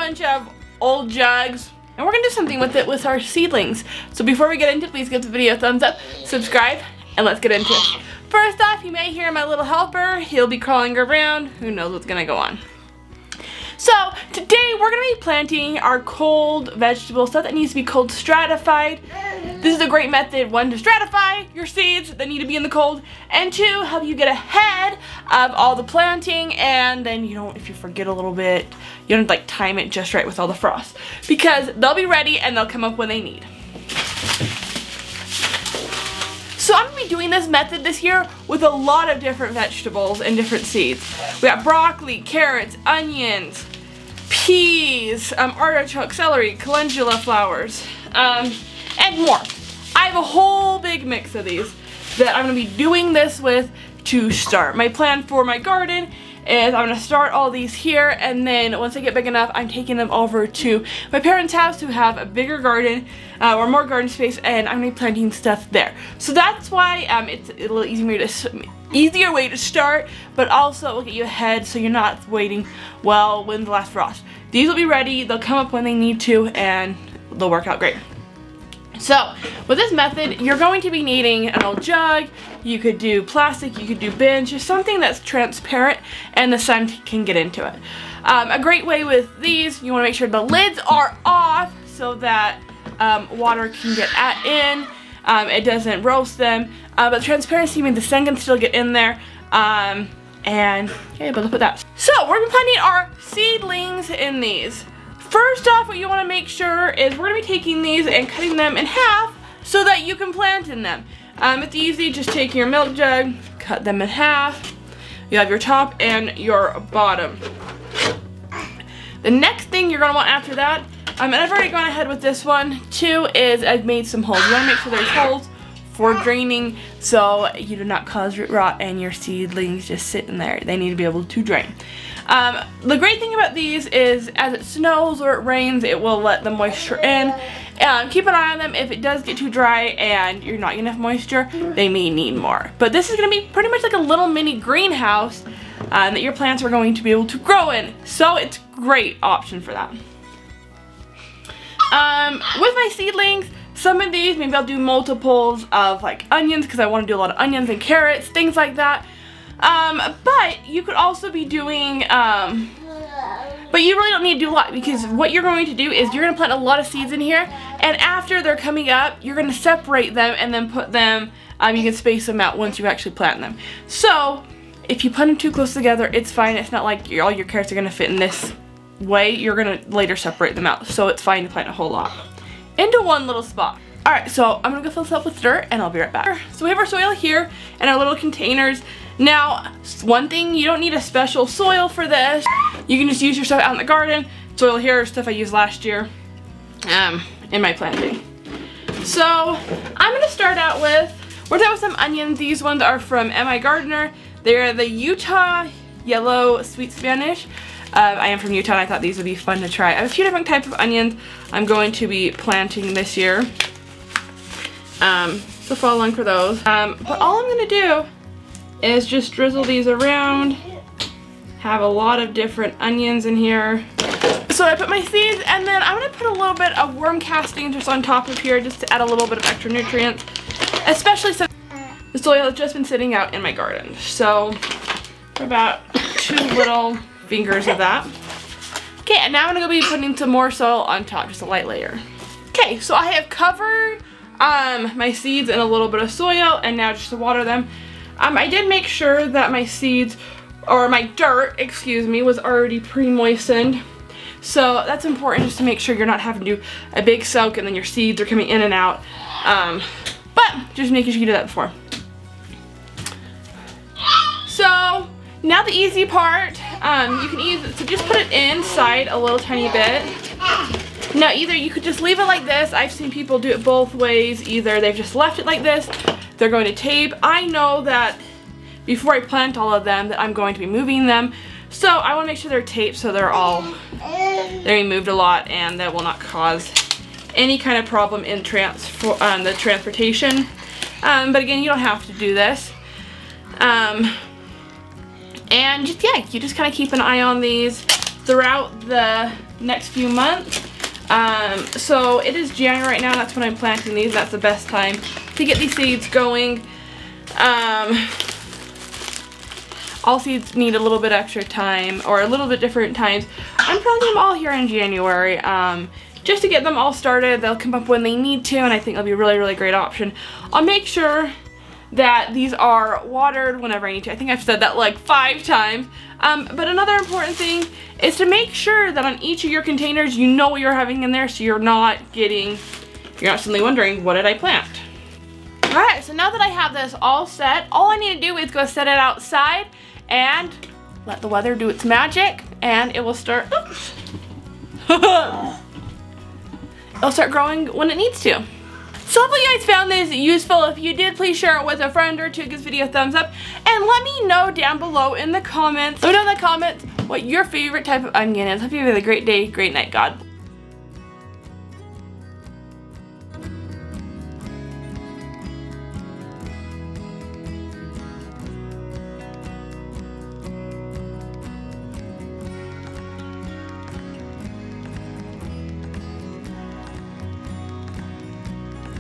bunch of old jugs, and we're gonna do something with it with our seedlings. So before we get into it, please give the video a thumbs up, subscribe, and let's get into it. First off, you may hear my little helper. He'll be crawling around. Who knows what's gonna go on. So today we're gonna be planting our cold vegetable stuff that needs to be cold stratified. This is a great method, one, to stratify your seeds that need to be in the cold, and two, help you get ahead of all the planting, and then if you forget a little bit, you don't like time it just right with all the frost, because they'll be ready and they'll come up when they need. So I'm going to be doing this method this year with a lot of different vegetables and different seeds. We got broccoli, carrots, onions, peas, artichoke, celery, calendula flowers, and more. I have a whole big mix of these that I'm going to be doing this with to start. My plan for my garden is I'm going to start all these here, and then once I get big enough, I'm taking them over to my parents' house who have a bigger garden or more garden space, and I'm going to be planting stuff there. So that's why it's a little easier way to start, but also it will get you ahead so you're not waiting, well, when's the last frost. These will be ready, they'll come up when they need to, and they'll work out great. So with this method, you're going to be needing an old jug. You could do plastic, you could do bins, just something that's transparent and the sun can get into it. A great way with these, you want to make sure the lids are off so that water can get in. It doesn't roast them, but transparency means the sun can still get in there. And okay, but look at that. So we're going to be planting our seedlings in these. First off, what you want to make sure is we're going to be taking these and cutting them in half so that you can plant in them. It's easy, just take your milk jug, cut them in half. You have your top and your bottom. The next thing you're going to want after that, and I've already gone ahead with this one too, is I've made some holes. You want to make sure there's holes for draining so you do not cause root rot and your seedlings just sitting there. They need to be able to drain. The great thing about these is as it snows or it rains, it will let the moisture in. Keep an eye on them. If it does get too dry and you're not getting enough moisture, they may need more. But this is going to be pretty much like a little mini greenhouse that your plants are going to be able to grow in. So it's a great option for that. With my seedlings, some of these, maybe I'll do multiples of like onions because I want to do a lot of onions and carrots, things like that. But you could also be doing, but you really don't need to do a lot, because what you're going to do is you're going to plant a lot of seeds in here, and after they're coming up, you're going to separate them and then put them, you can space them out once you actually plant them. So if you plant them too close together, it's fine. It's not like all your carrots are going to fit in this way. You're going to later separate them out, so it's fine to plant a whole lot into one little spot. Alright, so I'm going to go fill this up with dirt and I'll be right back. So we have our soil here in our little containers. Now, one thing, you don't need a special soil for this. You can just use your stuff out in the garden. Soil here is stuff I used last year in my planting. So I'm going to start out with some onions. These ones are from M.I. Gardener. They're the Utah Yellow Sweet Spanish. I am from Utah and I thought these would be fun to try. I have a few different types of onions I'm going to be planting this year. So follow along for those. But all I'm going to do is just drizzle these around. Have a lot of different onions in here. So I put my seeds, and then I'm going to put a little bit of worm castings just on top of here just to add a little bit of extra nutrients, especially since the soil has just been sitting out in my garden. So about 2 little fingers of that. Okay, and now I'm going to be putting some more soil on top, just a light layer. Okay, so I have covered my seeds in a little bit of soil, and now just to water them. I did make sure that my seeds, or my dirt, excuse me, was already pre-moistened. So that's important, just to make sure you're not having to do a big soak and then your seeds are coming in and out. But just making sure you do that before. So now the easy part, you can so just put it inside a little tiny bit. Now either you could just leave it like this. I've seen people do it both ways. Either they've just left it like this, they're going to tape. I know that before I plant all of them that I'm going to be moving them. So I want to make sure they're taped so they're being moved a lot and that will not cause any kind of problem in the transportation. But again, you don't have to do this. And just, yeah, you just kind of keep an eye on these. throughout the next few months. So it is January right now, that's when I'm planting these. That's the best time to get these seeds going. All seeds need a little bit extra time, or a little bit different times. I'm planting them all here in January, just to get them all started. They'll come up when they need to, and I think it'll be a really, really great option. I'll make sure that these are watered whenever I need to. I think I've said that like 5 times. But another important thing is to make sure that on each of your containers you know what you're having in there, so you're not suddenly wondering, what did I plant? Alright, so now that I have this all set, all I need to do is go set it outside and let the weather do its magic, and it will start, oops. It'll start growing when it needs to. So hopefully you guys found this useful. If you did, please share it with a friend or two. Give this video a thumbs up. And let me know down below in the comments. Let me know in the comments what your favorite type of onion is. Hope you have a great day, great night. God.